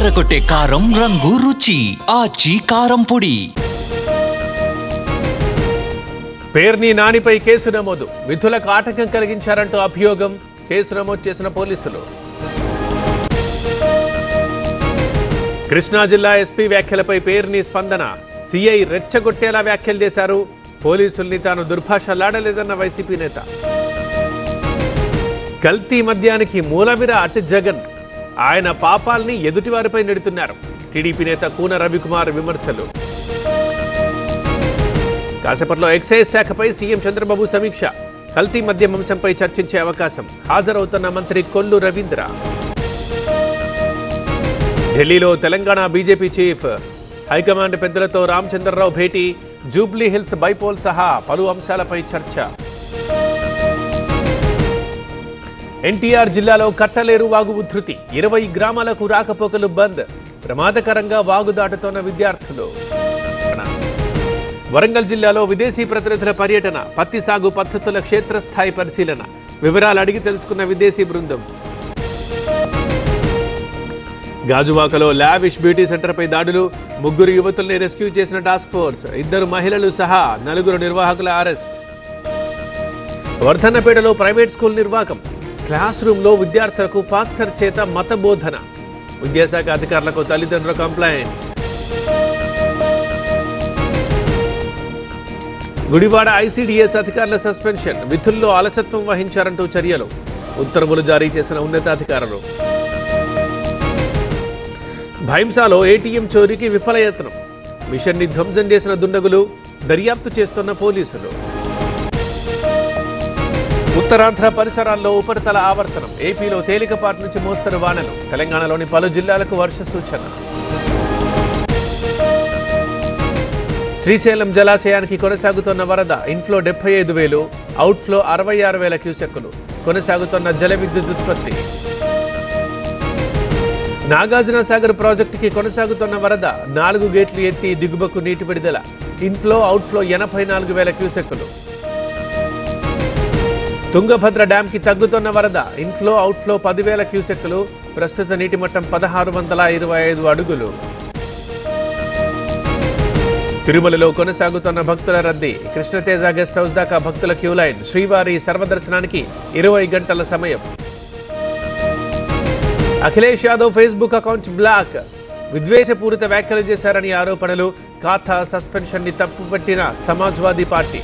అదరగొట్టే కారం రంగు రుచి ఆచి కారం పొడి. పేర్ని నానిపై కేసు నమోదు. విధులకు ఆటంకం కలిగించారంటూ అభియోగం. కేసు నమోదు చేసిన పోలీసులు. కృష్ణా జిల్లా ఎస్పీ వ్యాఖ్యలపై పేర్ని స్పందన. సిఐ రెచ్చగొట్టేలా వ్యాఖ్యలు చేశారు. పోలీసుల్ని తాను దుర్భాషలాడలేదన్న వైసీపీ నేత. కల్తీ మద్యానికి మూలవిరాట్ జగన్. ఆయన పాపాల్ని ఎదుటివారిపై నెడుతున్నారు. టీడీపీ నేత కూన రవికుమార్ విమర్శలు. కాసేపట్లో ఎక్సైజ్ శాఖపై సీఎం చంద్రబాబు సమీక్ష. కల్తీ మద్యం అంశంపై చర్చించే అవకాశం. హాజరవుతున్న మంత్రి కొల్లు రవీంద్ర. ఢిల్లీలో తెలంగాణ బీజేపీ చీఫ్ హైకమాండ్ పెద్దలతో రామచంద్రరావు భేటీ. జూబ్లీ హిల్స్ బైపోల్ సహా పలు అంశాలపై చర్చ. ఎన్టీఆర్ జిల్లాలో కట్టలేరు వాగు ఉధృతి. 20 గ్రామాలకు రాకపోకలు బంద్. ప్రమాదకరంగా వాగు దాటుతోన్న విద్యార్థులు. వరంగల్ జిల్లాలో విదేశీ ప్రతినిధుల పర్యటన. పత్తి సాగు పద్ధతుల క్షేత్రస్థాయి పరిశీలన. వివరాలు అడిగి తెలుసుకున్న విదేశీ బృందం. గాజువాకలో లావిష్ బ్యూటీ సెంటర్పై దాడులు. 3 యువతుల్ని రెస్క్యూ చేసిన టాస్క్ ఫోర్స్. 2 మహిళలు సహా 4 నిర్వాహకుల అరెస్ట్. వర్ధన్నపేటలో ప్రైవేట్ స్కూల్ నిర్వాకం. క్లాస్ రూమ్లో విద్యార్థులకు పాస్టర్ చేత మత బోధన. విద్యాశాఖ అధికారులకు తల్లిదండ్రుల కంప్లైంట్. గుడివాడ ఐసీడీఎస్ అధికారుల సస్పెన్షన్. విధుల్లో అలసత్వం వహించారంటూ చర్యలు. ఉత్తర్వులు జారీ చేసిన ఉన్నతాధికారులు. భైంసాలో ఏటీఎం చోరీకి విఫలయత్నం. మిషన్ని ధ్వంసం చేసిన దుండగులు. దర్యాప్తు చేస్తున్న పోలీసులు. ఉత్తరాంధ్ర పరిసరాల్లో ఉపరితల ఆవర్తనం. ఏపీలో తేలికపాటి నుంచి మోస్తరు వానలు. తెలంగాణలోని పలు జిల్లాలకు వర్ష సూచన. శ్రీశైలం జలాశయానికి కొనసాగుతున్న వరద. Inflow 75,000, outflow 66,000 క్యూసెక్కులు. కొనసాగుతున్న జల విద్యుత్ ఉత్పత్తి. నాగార్జున సాగర్ ప్రాజెక్టుకి కొనసాగుతున్న వరద. 4 గేట్లు ఎత్తి దిగువకు నీటి విడుదల. Inflow outflow 84,000 క్యూసెక్కులు. తుంగభద్ర డ్యాంకి తగ్గుతున్న వరద. Inflow outflow 10,000 క్యూసెక్కులు. ప్రస్తుత నీటి మట్టం 1625 అడుగులు. తిరుమలలో కొనసాగుతున్న భక్తుల రద్దీ. కృష్ణతేజ గెస్ట్ హౌస్ దాకా భక్తుల క్యూ లైన్. శ్రీవారి సర్వదర్శనానికి 20 గంటల సమయం. Akhilesh Yadav Facebook account block. విద్వేషపూరిత వ్యాఖ్యలు చేశారని ఆరోపణలు. ఖాతా సస్పెన్షన్ ని తప్పుపట్టిన సమాజ్వాదీ పార్టీ.